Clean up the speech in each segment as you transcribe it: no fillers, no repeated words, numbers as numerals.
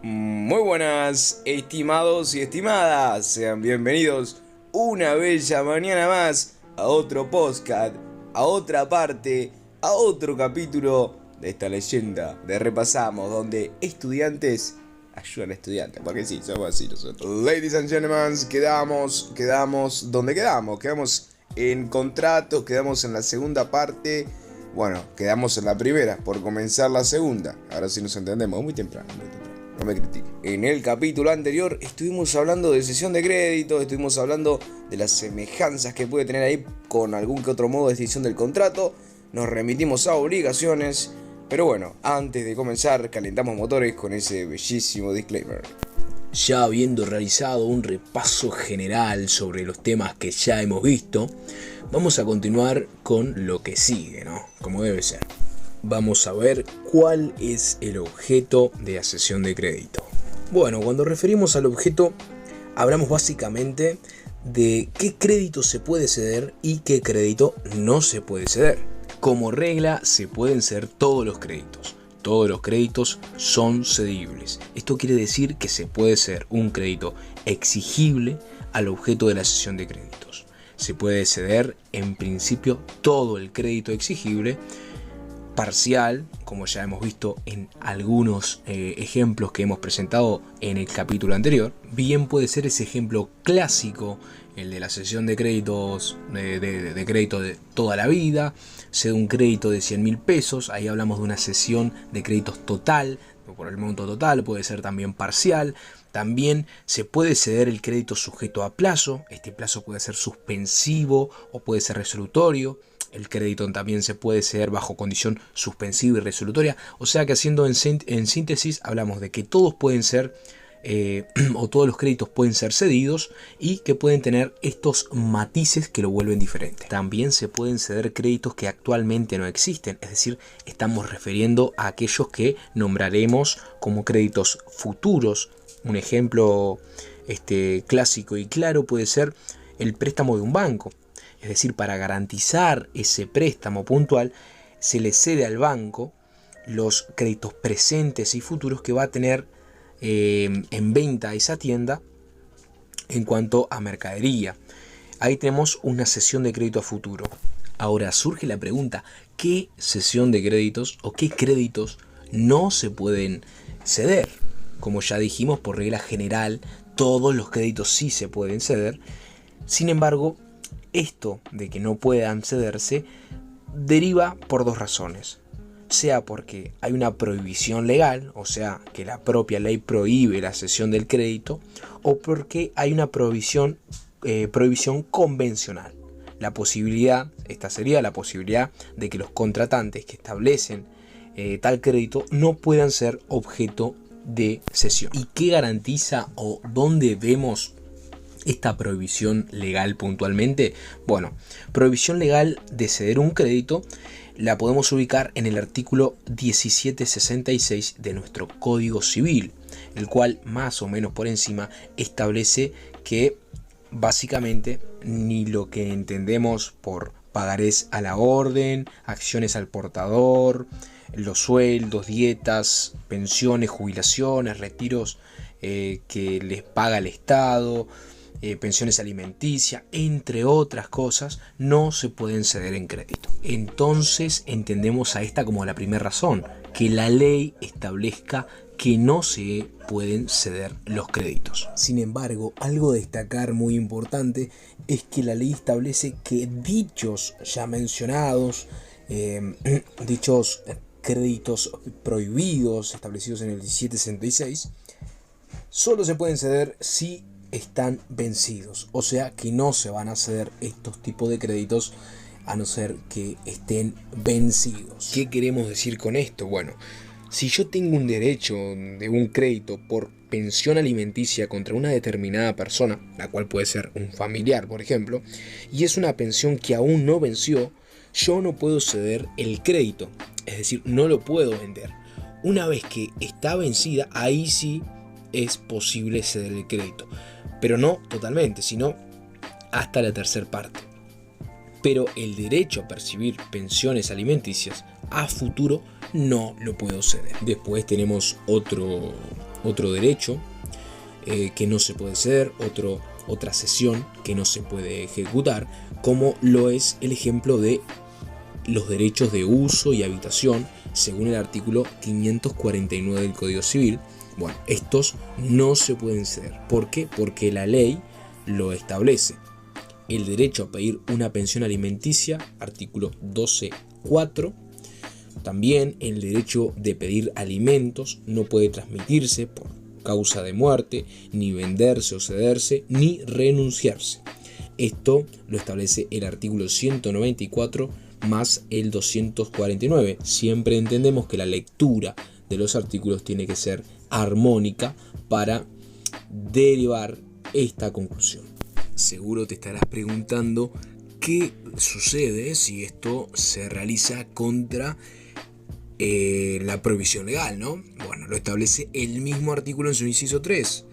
Muy buenas, estimados y estimadas, sean bienvenidos una bella mañana más a otro podcast, a otra parte, a otro capítulo de esta leyenda de Repasamos, donde estudiantes ayudan a estudiantes, porque sí, somos así nosotros. Ladies and gentlemen, quedamos donde quedamos en contrato, quedamos en la segunda parte. Bueno, quedamos en la primera, por comenzar la segunda. Ahora sí nos entendemos, muy temprano. No me critique. En el capítulo anterior estuvimos hablando de cesión de crédito, estuvimos hablando de las semejanzas que puede tener ahí con algún que otro modo de extinción del contrato. Nos remitimos a obligaciones. Pero bueno, antes de comenzar, calentamos motores con ese bellísimo disclaimer. Ya habiendo realizado un repaso general sobre los temas que ya hemos visto, vamos a continuar con lo que sigue, ¿no? Como debe ser. Vamos a ver cuál es el objeto de la cesión de crédito. Bueno, cuando referimos al objeto, hablamos básicamente de qué crédito se puede ceder y qué crédito no se puede ceder. Como regla, se pueden ceder todos los créditos. Todos los créditos son cedibles. Esto quiere decir que se puede ceder un crédito exigible al objeto de la cesión de créditos. Se puede ceder en principio todo el crédito exigible, parcial, como ya hemos visto en algunos ejemplos que hemos presentado en el capítulo anterior. Bien puede ser ese ejemplo clásico, el de la cesión de créditos de crédito de toda la vida. Cede un crédito de 100.000 pesos, ahí hablamos de una cesión de créditos total, por el monto total, puede ser también parcial. También se puede ceder el crédito sujeto a plazo, este plazo puede ser suspensivo o puede ser resolutorio. El crédito también se puede ceder bajo condición suspensiva y resolutoria. O sea que haciendo en síntesis hablamos de que todos pueden ser o todos los créditos pueden ser cedidos y que pueden tener estos matices que lo vuelven diferente. También se pueden ceder créditos que actualmente no existen, es decir, estamos refiriendo a aquellos que nombraremos como créditos futuros. Un ejemplo clásico y claro puede ser el préstamo de un banco. Es decir, para garantizar ese préstamo puntual, se le cede al banco los créditos presentes y futuros que va a tener en venta esa tienda en cuanto a mercadería. Ahí tenemos una cesión de crédito a futuro. Ahora surge la pregunta, ¿qué cesión de créditos o qué créditos no se pueden ceder? Como ya dijimos, por regla general, todos los créditos sí se pueden ceder. Sin embargo, esto de que no puedan cederse deriva por dos razones. Sea porque hay una prohibición legal, o sea que la propia ley prohíbe la cesión del crédito, o porque hay una prohibición convencional. Esta sería la posibilidad de que los contratantes que establecen tal crédito no puedan ser objeto de cesión. ¿Y qué garantiza o dónde vemos esta prohibición legal puntualmente? Bueno, prohibición legal de ceder un crédito la podemos ubicar en el artículo 1766 de nuestro Código Civil, el cual más o menos por encima establece que básicamente ni lo que entendemos por pagarés a la orden, acciones al portador, los sueldos, dietas, pensiones, jubilaciones, retiros que les paga el Estado, pensiones alimenticias, entre otras cosas, no se pueden ceder en crédito. Entonces entendemos a esta como la primera razón, que la ley establezca que no se pueden ceder los créditos. Sin embargo, algo a destacar muy importante es que la ley establece que dichos ya mencionados, dichos créditos prohibidos establecidos en el 1766, solo se pueden ceder si están vencidos, o sea que no se van a ceder estos tipos de créditos a no ser que estén vencidos. ¿Qué queremos decir con esto? Bueno, si yo tengo un derecho de un crédito por pensión alimenticia contra una determinada persona, la cual puede ser un familiar, por ejemplo, y es una pensión que aún no venció, yo no puedo ceder el crédito, es decir, no lo puedo vender. Una vez que está vencida, ahí sí es posible ceder el crédito, pero no totalmente, sino hasta la tercera parte. Pero el derecho a percibir pensiones alimenticias a futuro no lo puedo ceder. Después tenemos otro otro derecho que no se puede ceder, otra cesión que no se puede ejecutar, como lo es el ejemplo de los derechos de uso y habitación según el artículo 549 del Código Civil. Bueno, estos no se pueden ceder. ¿Por qué? Porque la ley lo establece. El derecho a pedir una pensión alimenticia, artículo 12.4. También el derecho de pedir alimentos no puede transmitirse por causa de muerte, ni venderse o cederse, ni renunciarse. Esto lo establece el artículo 194 más el 249. Siempre entendemos que la lectura de los artículos tiene que ser armónica para derivar esta conclusión. Seguro te estarás preguntando qué sucede si esto se realiza contra la prohibición legal, ¿no? Bueno, lo establece el mismo artículo en su inciso 3.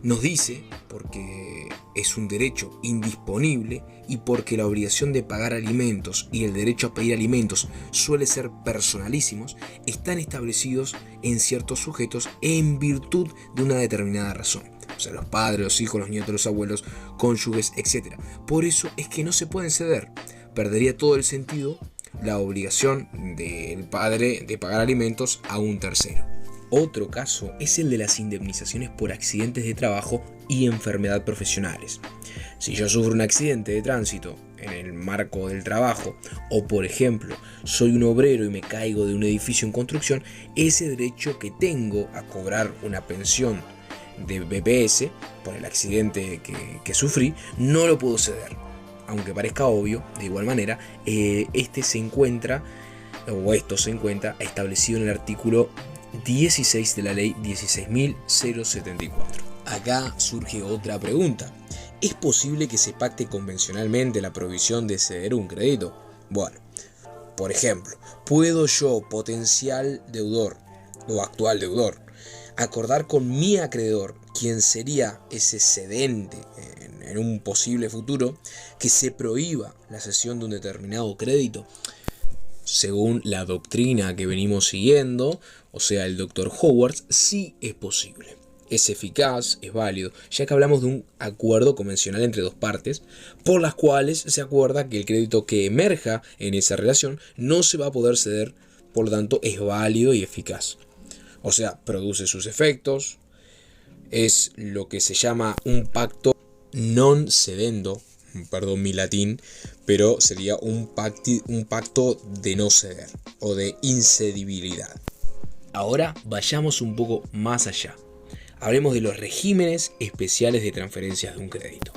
Nos dice, porque es un derecho indisponible y porque la obligación de pagar alimentos y el derecho a pedir alimentos suele ser personalísimos, están establecidos en ciertos sujetos en virtud de una determinada razón. O sea, los padres, los hijos, los nietos, los abuelos, cónyuges, etc. Por eso es que no se pueden ceder. Perdería todo el sentido la obligación del padre de pagar alimentos a un tercero. Otro caso es el de las indemnizaciones por accidentes de trabajo y enfermedad profesionales. Si yo sufro un accidente de tránsito en el marco del trabajo, o por ejemplo, soy un obrero y me caigo de un edificio en construcción, ese derecho que tengo a cobrar una pensión de BPS por el accidente que sufrí, no lo puedo ceder. Aunque parezca obvio, de igual manera, esto se encuentra establecido en el artículo 16 de la ley 16.074. Acá surge otra pregunta. ¿Es posible que se pacte convencionalmente la prohibición de ceder un crédito? Bueno, por ejemplo, ¿puedo yo, potencial deudor o actual deudor, acordar con mi acreedor, quien sería ese cedente en un posible futuro, que se prohíba la cesión de un determinado crédito? Según la doctrina que venimos siguiendo, o sea, el Dr. Howard, sí es posible. Es eficaz, es válido, ya que hablamos de un acuerdo convencional entre dos partes, por las cuales se acuerda que el crédito que emerja en esa relación no se va a poder ceder, por lo tanto es válido y eficaz. O sea, produce sus efectos, es lo que se llama un pacto non cedendo, perdón mi latín, pero sería un pacto de no ceder o de incedibilidad. Ahora vayamos un poco más allá. Hablemos de los regímenes especiales de transferencias de un crédito.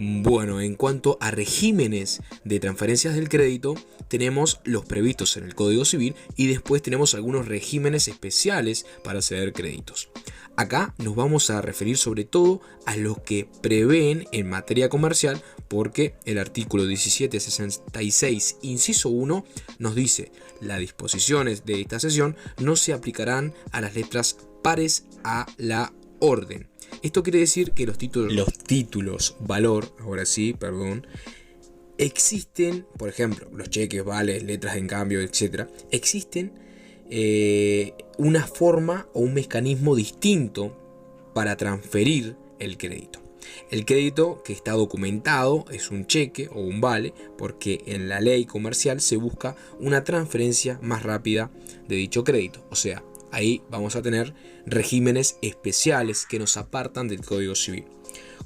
Bueno, en cuanto a regímenes de transferencias del crédito, tenemos los previstos en el Código Civil y después tenemos algunos regímenes especiales para ceder créditos. Acá nos vamos a referir sobre todo a los que prevén en materia comercial, porque el artículo 1766, inciso 1, nos dice: las disposiciones de esta sección no se aplicarán a las letras pares a la orden. Esto quiere decir que los títulos valor, existen, por ejemplo, los cheques, vales, letras en cambio, etc. Existen una forma o un mecanismo distinto para transferir el crédito. El crédito que está documentado es un cheque o un vale, porque en la ley comercial se busca una transferencia más rápida de dicho crédito. O sea, ahí vamos a tener regímenes especiales que nos apartan del Código Civil.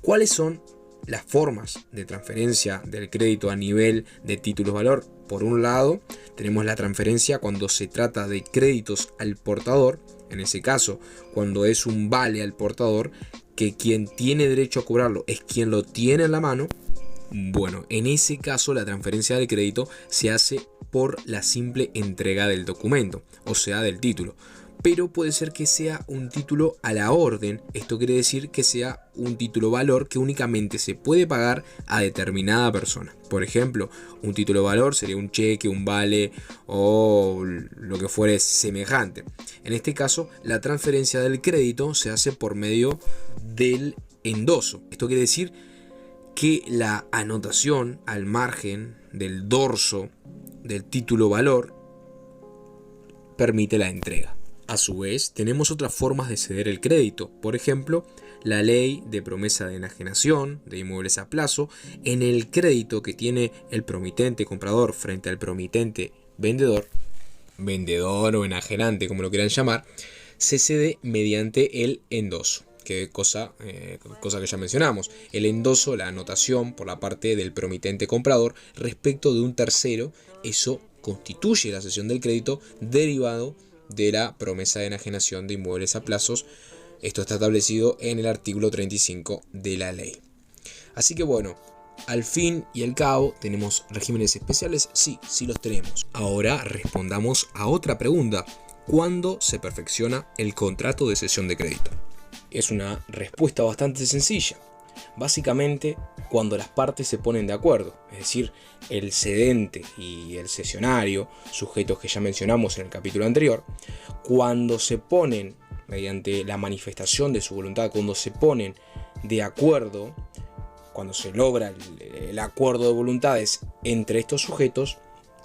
¿Cuáles son las formas de transferencia del crédito a nivel de títulos valor? Por un lado, tenemos la transferencia cuando se trata de créditos al portador, en ese caso, cuando es un vale al portador, que quien tiene derecho a cobrarlo es quien lo tiene en la mano. Bueno, en ese caso la transferencia del crédito se hace por la simple entrega del documento, o sea, del título. Pero puede ser que sea un título a la orden. Esto quiere decir que sea un título valor que únicamente se puede pagar a determinada persona. Por ejemplo, un título valor sería un cheque, un vale o lo que fuere semejante. En este caso, la transferencia del crédito se hace por medio del endoso. Esto quiere decir que la anotación al margen del dorso del título valor permite la entrega. A su vez, tenemos otras formas de ceder el crédito, por ejemplo, la ley de promesa de enajenación de inmuebles a plazo, en el crédito que tiene el promitente comprador frente al promitente vendedor o enajenante, como lo quieran llamar, se cede mediante el endoso. Cosa que ya mencionamos, el endoso, la anotación por la parte del promitente comprador respecto de un tercero, eso constituye la cesión del crédito derivado de la promesa de enajenación de inmuebles a plazos. Esto está establecido en el artículo 35 de la ley. Así que bueno, al fin y al cabo, ¿tenemos regímenes especiales? Sí los tenemos. Ahora respondamos a otra pregunta. ¿Cuándo se perfecciona el contrato de cesión de crédito? Es una respuesta bastante sencilla. Básicamente, cuando las partes se ponen de acuerdo, es decir, el cedente y el cesionario, sujetos que ya mencionamos en el capítulo anterior, cuando se ponen, mediante la manifestación de su voluntad, cuando se ponen de acuerdo, cuando se logra el acuerdo de voluntades entre estos sujetos,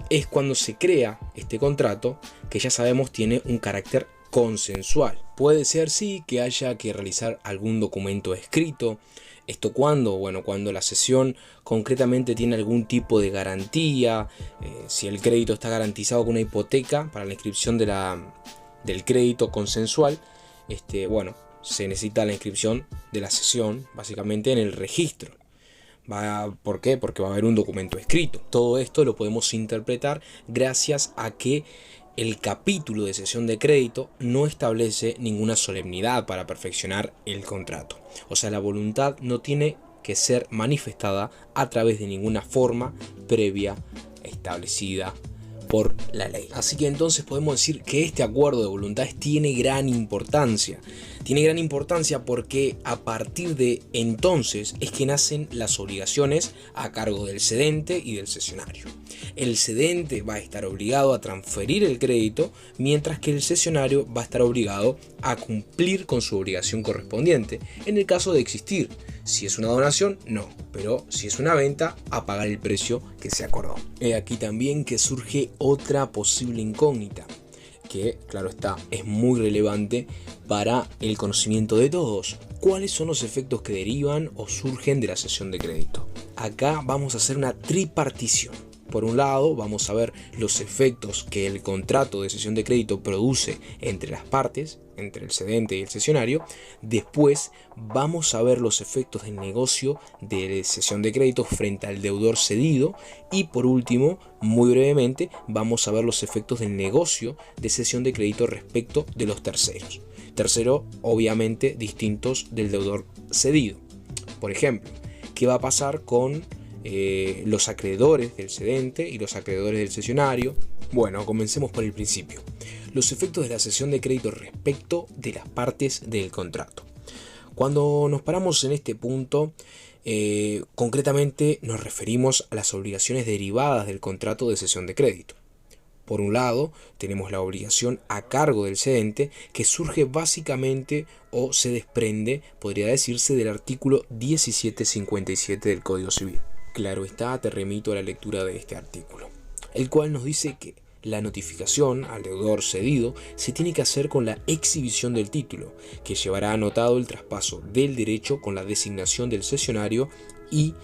es cuando se crea este contrato que ya sabemos tiene un carácter consensual. Puede ser sí que haya que realizar algún documento escrito. ¿Esto cuándo? Bueno, cuando la cesión concretamente tiene algún tipo de garantía, si el crédito está garantizado con una hipoteca para la inscripción del crédito consensual, se necesita la inscripción de la cesión básicamente en el registro. ¿Por qué? Porque va a haber un documento escrito. Todo esto lo podemos interpretar gracias a que el capítulo de cesión de crédito no establece ninguna solemnidad para perfeccionar el contrato. O sea, la voluntad no tiene que ser manifestada a través de ninguna forma previa establecida por la ley. Así que entonces podemos decir que este acuerdo de voluntades tiene gran importancia. Tiene gran importancia porque a partir de entonces es que nacen las obligaciones a cargo del cedente y del cesionario. El cedente va a estar obligado a transferir el crédito, mientras que el cesionario va a estar obligado a cumplir con su obligación correspondiente, en el caso de existir. Si es una donación, no, pero si es una venta, a pagar el precio que se acordó. Aquí también que surge otra posible incógnita, que claro está, es muy relevante para el conocimiento de todos. ¿Cuáles son los efectos que derivan o surgen de la cesión de crédito? Acá vamos a hacer una tripartición. Por un lado, vamos a ver los efectos que el contrato de cesión de crédito produce entre las partes, entre el cedente y el cesionario. Después vamos a ver los efectos del negocio de cesión de crédito frente al deudor cedido. Y por último, muy brevemente, vamos a ver los efectos del negocio de cesión de crédito respecto de los terceros. Tercero, obviamente, distintos del deudor cedido. Por ejemplo, ¿qué va a pasar con los acreedores del cedente y los acreedores del cesionario? Bueno, comencemos por el principio. Los efectos de la cesión de crédito respecto de las partes del contrato. Cuando nos paramos en este punto, concretamente nos referimos a las obligaciones derivadas del contrato de cesión de crédito. Por un lado, tenemos la obligación a cargo del cedente, que surge básicamente o se desprende, podría decirse, del artículo 1757 del Código Civil. Claro está, te remito a la lectura de este artículo, el cual nos dice que la notificación al deudor cedido se tiene que hacer con la exhibición del título, que llevará anotado el traspaso del derecho con la designación del cesionario y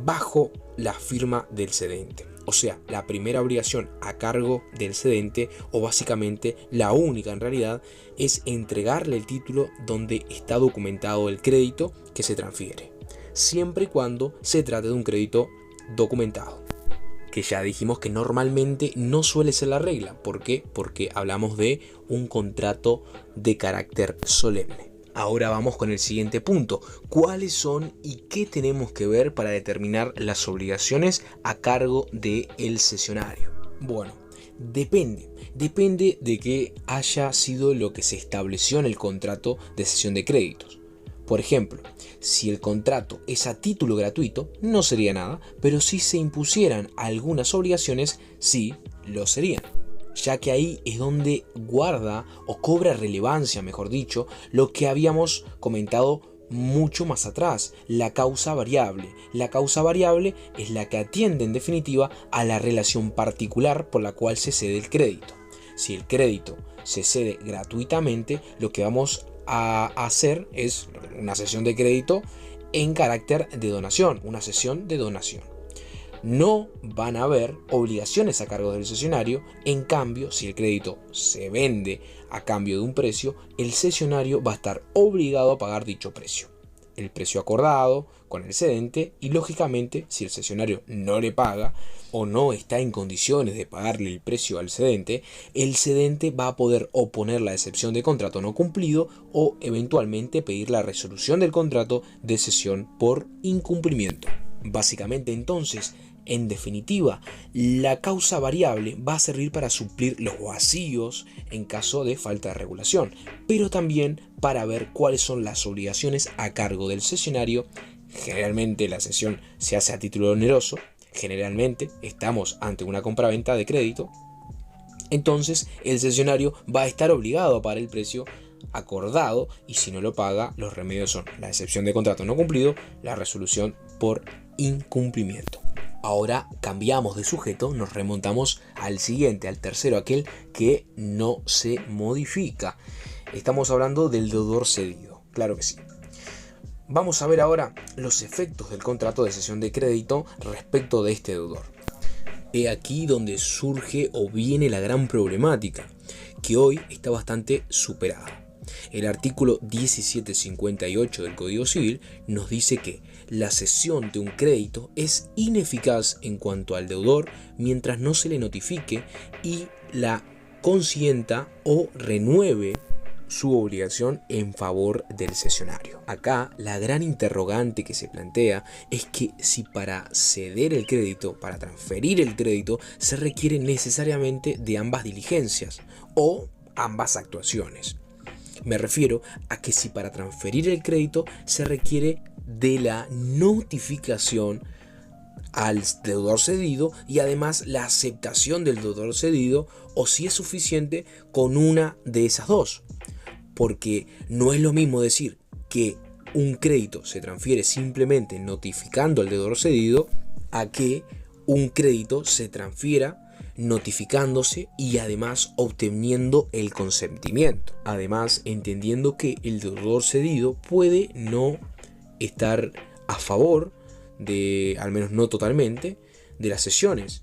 bajo la firma del cedente. O sea, la primera obligación a cargo del cedente, o básicamente la única en realidad, es entregarle el título donde está documentado el crédito que se transfiere, siempre y cuando se trate de un crédito documentado, que ya dijimos que normalmente no suele ser la regla. ¿Por qué? Porque hablamos de un contrato de carácter solemne. Ahora vamos con el siguiente punto. ¿Cuáles son y qué tenemos que ver para determinar las obligaciones a cargo del cesionario? Bueno, depende de que haya sido lo que se estableció en el contrato de cesión de créditos. Por ejemplo, si el contrato es a título gratuito, no sería nada, pero si se impusieran algunas obligaciones, sí lo serían, ya que ahí es donde guarda o cobra relevancia, mejor dicho, lo que habíamos comentado mucho más atrás, la causa variable. La causa variable es la que atiende en definitiva a la relación particular por la cual se cede el crédito. Si el crédito se cede gratuitamente, lo que vamos a hacer es una cesión de crédito en carácter de donación, una cesión de donación. No van a haber obligaciones a cargo del cesionario. En cambio, si el crédito se vende a cambio de un precio, el cesionario va a estar obligado a pagar dicho precio, el precio acordado con el cedente, y lógicamente si el cesionario no le paga o no está en condiciones de pagarle el precio al cedente, el cedente va a poder oponer la excepción de contrato no cumplido o eventualmente pedir la resolución del contrato de cesión por incumplimiento. Básicamente, entonces, en definitiva, la causa variable va a servir para suplir los vacíos en caso de falta de regulación, pero también para ver cuáles son las obligaciones a cargo del cesionario. Generalmente la cesión se hace a título oneroso, generalmente estamos ante una compraventa de crédito, entonces el cesionario va a estar obligado a pagar el precio acordado, y si no lo paga, los remedios son la excepción de contrato no cumplido, la resolución por incumplimiento. Ahora cambiamos de sujeto, nos remontamos al siguiente, al tercero, aquel que no se modifica. Estamos hablando del deudor cedido, claro que sí. Vamos a ver ahora los efectos del contrato de cesión de crédito respecto de este deudor. He aquí donde surge o viene la gran problemática, que hoy está bastante superada. El artículo 1758 del Código Civil nos dice que la cesión de un crédito es ineficaz en cuanto al deudor mientras no se le notifique y la consienta o renueve su obligación en favor del cesionario. Acá la gran interrogante que se plantea es que si para ceder el crédito, para transferir el crédito, se requiere necesariamente de ambas diligencias o ambas actuaciones. Me refiero a que si para transferir el crédito se requiere de la notificación al deudor cedido y además la aceptación del deudor cedido, o si es suficiente con una de esas dos. Porque no es lo mismo decir que un crédito se transfiere simplemente notificando al deudor cedido a que un crédito se transfiera notificándose y además obteniendo el consentimiento. Además, entendiendo que el deudor cedido puede no estar a favor de, al menos no totalmente, de las cesiones.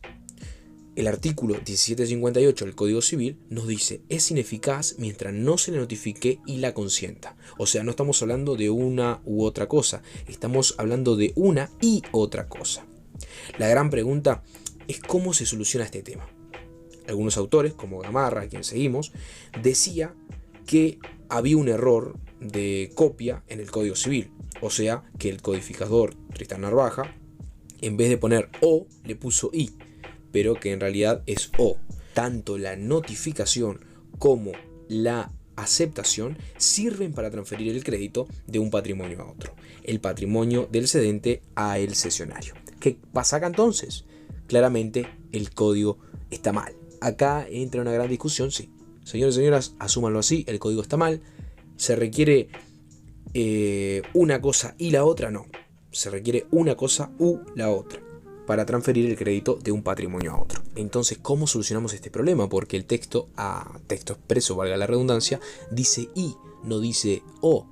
El artículo 1758 del Código Civil nos dice: es ineficaz mientras no se le notifique y la consienta. O sea, no estamos hablando de una u otra cosa, estamos hablando de una y otra cosa. La gran pregunta es cómo se soluciona este tema. Algunos autores, como Gamarra, a quien seguimos, decía que había un error de copia en el Código Civil. O sea, que el codificador Tristán Narvaja, en vez de poner O, le puso I, pero que en realidad es O. Tanto la notificación como la aceptación sirven para transferir el crédito de un patrimonio a otro, el patrimonio del cedente a el cesionario. ¿Qué pasa acá entonces? Claramente el código está mal. Acá entra una gran discusión, sí. Señores y señoras, asúmanlo así, el código está mal. ¿Se requiere una cosa y la otra? No. Se requiere una cosa u la otra para transferir el crédito de un patrimonio a otro. Entonces, ¿cómo solucionamos este problema? Porque el texto, a texto expreso, valga la redundancia, dice y, no dice o.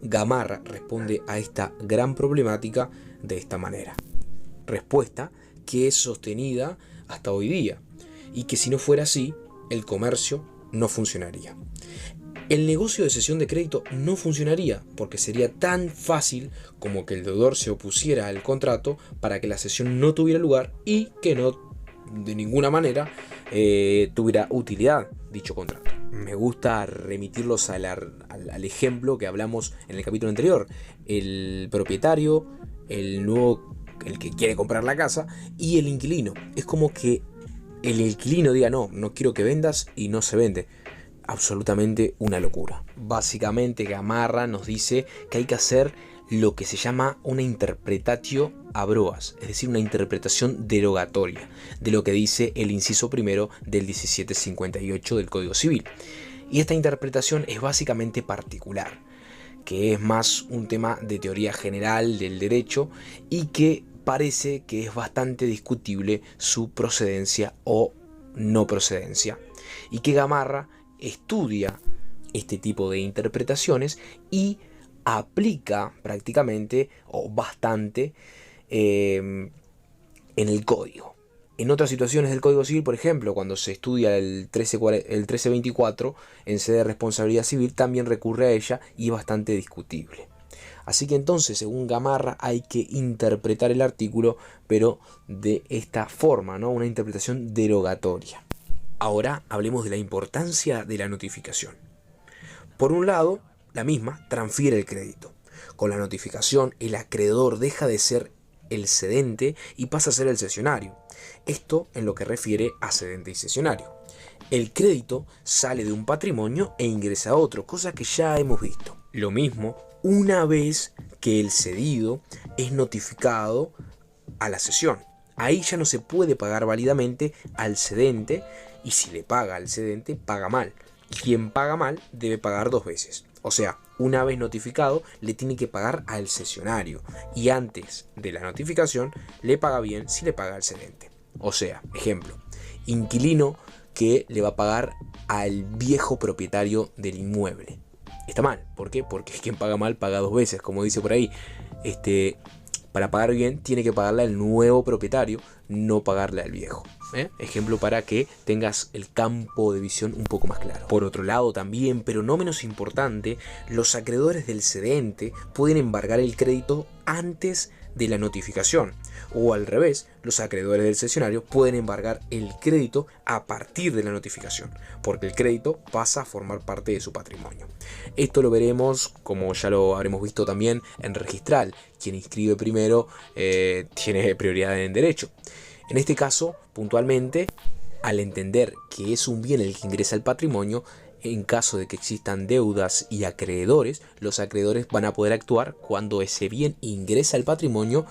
Gamarra responde a esta gran problemática de esta manera. Respuesta que es sostenida hasta hoy día, y que si no fuera así, el comercio no funcionaría. El negocio de cesión de crédito no funcionaría porque sería tan fácil como que el deudor se opusiera al contrato para que la cesión no tuviera lugar y que no de ninguna manera tuviera utilidad dicho contrato. Me gusta remitirlos al ejemplo que hablamos en el capítulo anterior. El propietario, el que quiere comprar la casa, y el inquilino. Es como que el inquilino diga no quiero que vendas, y no se vende. Absolutamente una locura. Básicamente Gamarra nos dice que hay que hacer lo que se llama una interpretatio abroas, es decir, una interpretación derogatoria de lo que dice el inciso primero del 1758 del Código Civil. Y esta interpretación es básicamente particular, que es más un tema de teoría general del derecho y que parece que es bastante discutible su procedencia o no procedencia, y que Gamarra estudia este tipo de interpretaciones y aplica prácticamente o bastante en el código. En otras situaciones del Código Civil, por ejemplo, cuando se estudia el 1324 en sede de responsabilidad civil, también recurre a ella y es bastante discutible. Así que entonces, según Gamarra, hay que interpretar el artículo, pero de esta forma, ¿no? Una interpretación derogatoria. Ahora hablemos de la importancia de la notificación. Por un lado, la misma transfiere el crédito. Con la notificación, el acreedor deja de ser el cedente y pasa a ser el cesionario. Esto en lo que refiere a cedente y cesionario. El crédito sale de un patrimonio e ingresa a otro, cosa que ya hemos visto. Lo mismo una vez que el cedido es notificado a la cesión. Ahí ya no se puede pagar válidamente al cedente, y si le paga al cedente, paga mal. Quien paga mal debe pagar 2 veces. O sea, una vez notificado, le tiene que pagar al cesionario, y antes de la notificación le paga bien si le paga al cedente. O sea, ejemplo, inquilino que le va a pagar al viejo propietario del inmueble. Está mal. ¿Por qué? Porque quien paga mal paga 2 veces, como dice por ahí. Para pagar bien tiene que pagarle al nuevo propietario, no pagarle al viejo. Ejemplo para que tengas el campo de visión un poco más claro. Por otro lado también, pero no menos importante, los acreedores del cedente pueden embargar el crédito antes de la notificación, o al revés, los acreedores del cesionario pueden embargar el crédito a partir de la notificación, porque el crédito pasa a formar parte de su patrimonio. Esto lo veremos, como ya lo habremos visto también, en registral. Quien inscribe primero tiene prioridad en derecho. En este caso, puntualmente, al entender que es un bien el que ingresa al patrimonio, en caso de que existan deudas y acreedores, los acreedores van a poder actuar cuando ese bien ingresa al patrimonio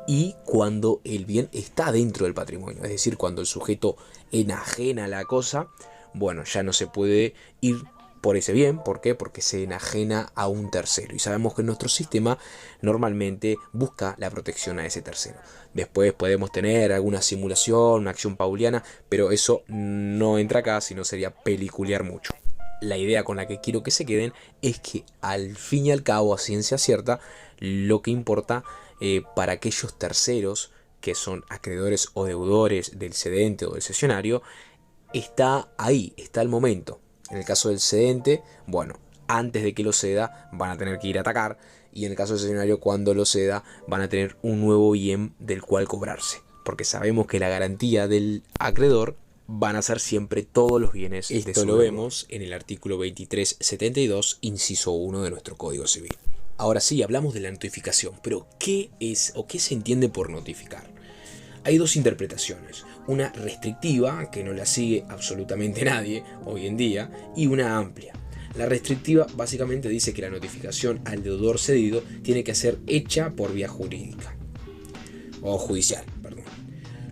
y cuando el bien está dentro del patrimonio. Es decir, cuando el sujeto enajena la cosa, bueno, ya no se puede ir por ese bien. ¿Por qué? Porque se enajena a un tercero. Y sabemos que nuestro sistema normalmente busca la protección a ese tercero. Después podemos tener alguna simulación, una acción pauliana, pero eso no entra acá, sino sería peliculear mucho. La idea con la que quiero que se queden es que al fin y al cabo, a ciencia cierta, lo que importa para aquellos terceros que son acreedores o deudores del cedente o del cesionario, está ahí, está el momento. En el caso del cedente, bueno, antes de que lo ceda van a tener que ir a atacar, y en el caso del cesionario, cuando lo ceda van a tener un nuevo bien del cual cobrarse, porque sabemos que la garantía del acreedor van a ser siempre todos los bienes. Esto lo vemos en el artículo 2372, inciso 1 de nuestro Código Civil. Ahora sí, hablamos de la notificación, pero ¿qué es o qué se entiende por notificar? Hay 2 interpretaciones, una restrictiva, que no la sigue absolutamente nadie hoy en día, y una amplia. La restrictiva básicamente dice que la notificación al deudor cedido tiene que ser hecha por vía jurídica, o judicial, perdón.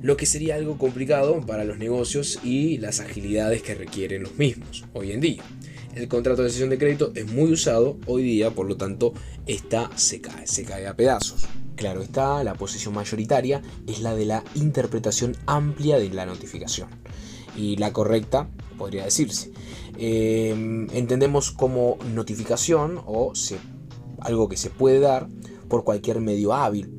Lo que sería algo complicado para los negocios y las agilidades que requieren los mismos hoy en día. El contrato de cesión de crédito es muy usado hoy día, por lo tanto, se cae a pedazos. Claro está, la posición mayoritaria es la de la interpretación amplia de la notificación, y la correcta podría decirse. Entendemos como notificación algo que se puede dar por cualquier medio hábil,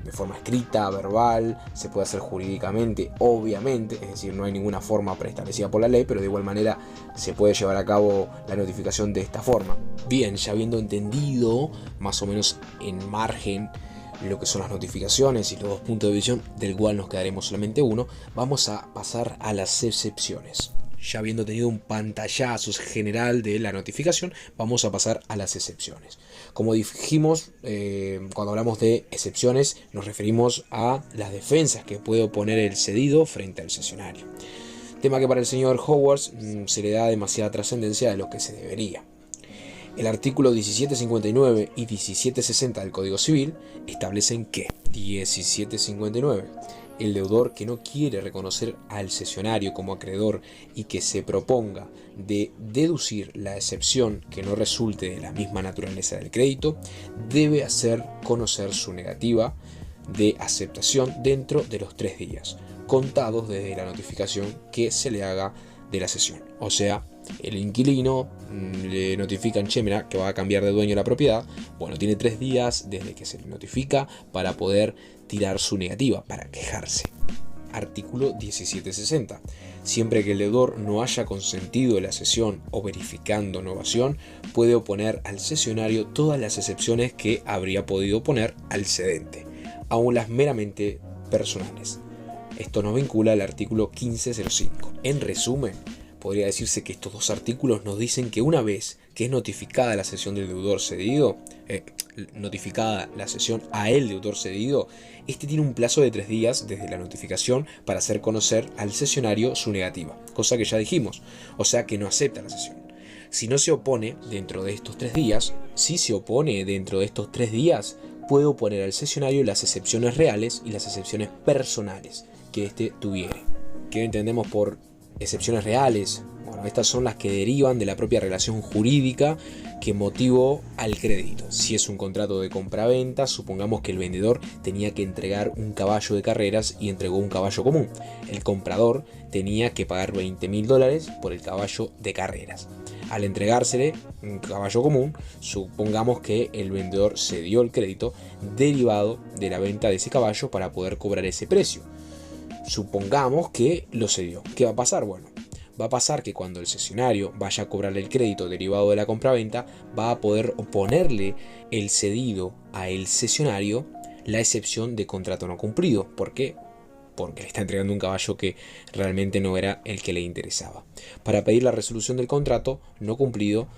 de forma escrita, verbal, se puede hacer jurídicamente, obviamente, es decir, no hay ninguna forma preestablecida por la ley, pero de igual manera se puede llevar a cabo la notificación de esta forma. Bien, ya habiendo entendido más o menos en margen lo que son las notificaciones y los 2 puntos de visión, del cual nos quedaremos solamente uno, vamos a pasar a las excepciones. Ya habiendo tenido un pantallazo general de la notificación, vamos a pasar a las excepciones. Como dijimos, cuando hablamos de excepciones, nos referimos a las defensas que puede oponer el cedido frente al cesionario. Tema que para el señor Howard se le da demasiada trascendencia de lo que se debería. El artículo 1759 y 1760 del Código Civil establecen que 1759. El deudor que no quiere reconocer al cesionario como acreedor y que se proponga de deducir la excepción que no resulte de la misma naturaleza del crédito, debe hacer conocer su negativa de aceptación dentro de los 3 días, contados desde la notificación que se le haga de la cesión. O sea, El inquilino le notifican, che, mirá, que va a cambiar de dueño la propiedad. Bueno, tiene 3 días desde que se le notifica para poder tirar su negativa, para quejarse. Artículo 1760. Siempre que el deudor no haya consentido la cesión o verificando novación, puede oponer al cesionario todas las excepciones que habría podido oponer al cedente, aun las meramente personales. Esto nos vincula al artículo 1505. En resumen, podría decirse que estos 2 artículos nos dicen que una vez que es notificada la cesión del deudor cedido, notificada la cesión a el deudor cedido, este tiene un plazo de 3 días desde la notificación para hacer conocer al cesionario su negativa, cosa que ya dijimos, o sea que no acepta la cesión. Si no se opone dentro de estos 3 días, puede oponer al cesionario las excepciones reales y las excepciones personales que éste tuviere. ¿Qué entendemos por excepciones reales? Bueno, estas son las que derivan de la propia relación jurídica que motivó al crédito. Si es un contrato de compra-venta, supongamos que el vendedor tenía que entregar un caballo de carreras y entregó un caballo común. El comprador tenía que pagar $20.000 por el caballo de carreras. Al entregársele un caballo común, supongamos que el vendedor cedió el crédito derivado de la venta de ese caballo para poder cobrar ese precio. Supongamos que lo cedió. ¿Qué va a pasar? Bueno, va a pasar que cuando el cesionario vaya a cobrarle el crédito derivado de la compraventa, va a poder oponerle el cedido a el cesionario la excepción de contrato no cumplido. ¿Por qué? Porque le está entregando un caballo que realmente no era el que le interesaba. Para pedir la resolución del contrato no cumplido,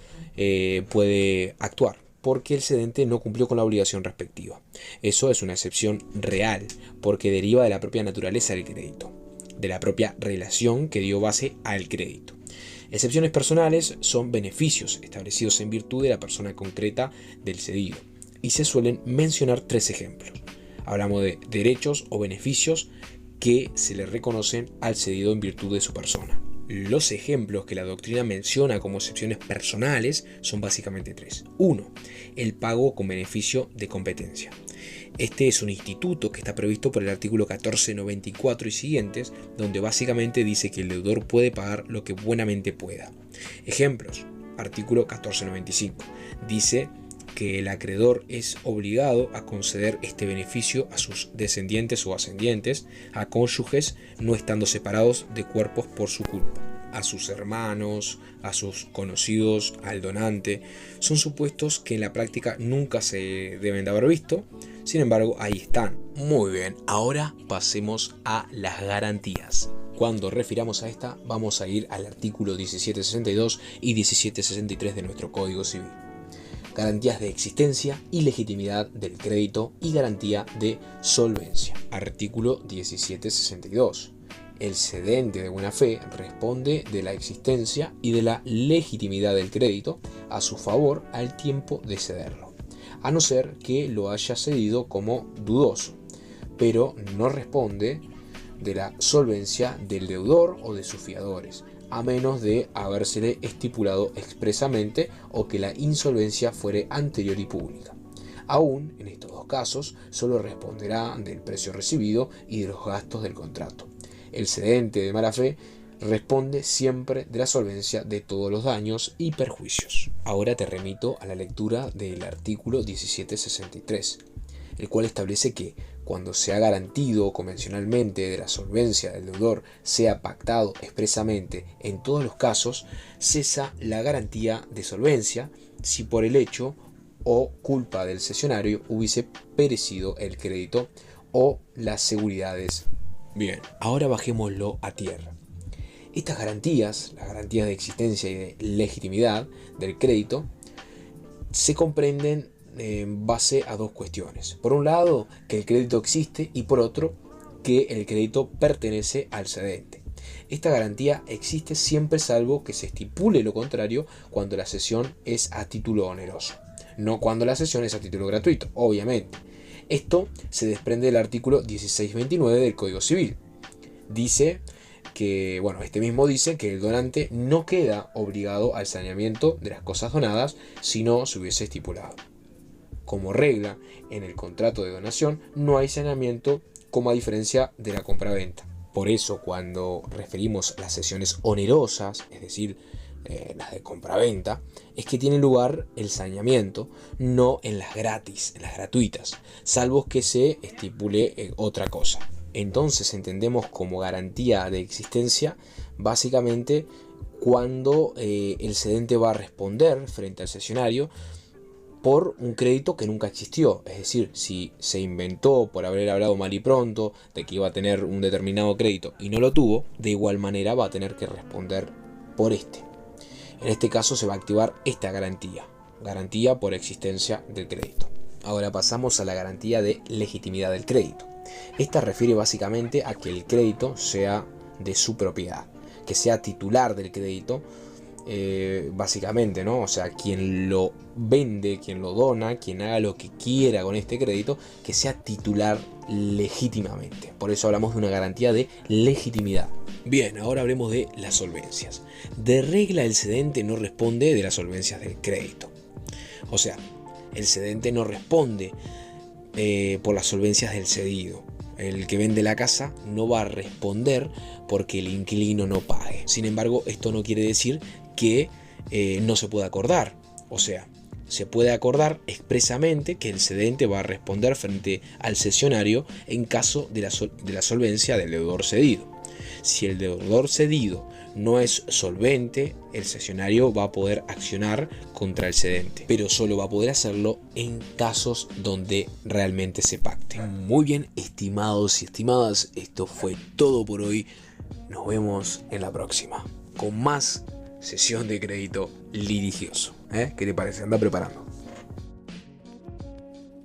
puede actuar porque el cedente no cumplió con la obligación respectiva. Eso es una excepción real, porque deriva de la propia naturaleza del crédito, de la propia relación que dio base al crédito. Excepciones personales son beneficios establecidos en virtud de la persona concreta del cedido, y se suelen mencionar 3 ejemplos. Hablamos de derechos o beneficios que se le reconocen al cedido en virtud de su persona. Los ejemplos que la doctrina menciona como excepciones personales son básicamente 3. 1. El pago con beneficio de competencia. Este es un instituto que está previsto por el artículo 1494 y siguientes, donde básicamente dice que el deudor puede pagar lo que buenamente pueda. Ejemplos. Artículo 1495. Dice que el acreedor es obligado a conceder este beneficio a sus descendientes o ascendientes, a cónyuges no estando separados de cuerpos por su culpa, a sus hermanos, a sus conocidos, al donante. Son supuestos que en la práctica nunca se deben de haber visto, sin embargo ahí están. Muy bien, ahora pasemos a las garantías. Cuando refiramos a esta, vamos a ir al artículo 1762 y 1763 de nuestro Código Civil. Garantías de existencia y legitimidad del crédito y garantía de solvencia. Artículo 1762. El cedente de buena fe responde de la existencia y de la legitimidad del crédito a su favor al tiempo de cederlo, a no ser que lo haya cedido como dudoso, pero no responde de la solvencia del deudor o de sus fiadores, a menos de habérsele estipulado expresamente o que la insolvencia fuere anterior y pública. Aún en estos 2 casos, solo responderá del precio recibido y de los gastos del contrato. El cedente de mala fe responde siempre de la solvencia de todos los daños y perjuicios. Ahora te remito a la lectura del artículo 1763, el cual establece que cuando se ha garantido convencionalmente de la solvencia del deudor, sea pactado expresamente en todos los casos, cesa la garantía de solvencia si por el hecho o culpa del cesionario hubiese perecido el crédito o las seguridades. Bien, ahora bajémoslo a tierra. Estas garantías, las garantías de existencia y de legitimidad del crédito, se comprenden en base a 2 cuestiones. Por un lado, que el crédito existe, y por otro, que el crédito pertenece al cedente. Esta garantía existe siempre salvo que se estipule lo contrario cuando la cesión es a título oneroso, no cuando la cesión es a título gratuito, obviamente. Esto se desprende del artículo 1629 del Código Civil. Dice que, este mismo dice que el donante no queda obligado al saneamiento de las cosas donadas si no se hubiese estipulado. Como regla, en el contrato de donación no hay saneamiento, como a diferencia de la compraventa. Por eso, cuando referimos a las cesiones onerosas, es decir, las de compraventa, es que tiene lugar el saneamiento, no en las gratis, en las gratuitas, salvo que se estipule otra cosa. Entonces entendemos como garantía de existencia básicamente cuando el cedente va a responder frente al cesionario por un crédito que nunca existió. Es decir, si se inventó por haber hablado mal y pronto de que iba a tener un determinado crédito y no lo tuvo, de igual manera va a tener que responder por este. En este caso se va a activar esta garantía por existencia del crédito. Ahora pasamos a la garantía de legitimidad del crédito. Esta refiere básicamente a que el crédito sea de su propiedad, que sea titular del crédito, básicamente, ¿no? O sea, quien lo vende, quien lo dona, quien haga lo que quiera con este crédito, que sea titular legítimamente. Por eso hablamos de una garantía de legitimidad. Bien, ahora hablemos de las solvencias. De regla, el cedente no responde de las solvencias del crédito. O sea, el cedente no responde por las solvencias del cedido. El que vende la casa no va a responder porque el inquilino no pague. Sin embargo, esto no quiere decir que no se pueda acordar. O sea, se puede acordar expresamente que el cedente va a responder frente al cesionario en caso de la solvencia del deudor cedido. Si el deudor cedido no es solvente, el cesionario va a poder accionar contra el cedente, pero solo va a poder hacerlo en casos donde realmente se pacte. Muy bien, estimados y estimadas, esto fue todo por hoy. Nos vemos en la próxima con más sesión de crédito litigioso. ¿Qué te parece? Anda preparando.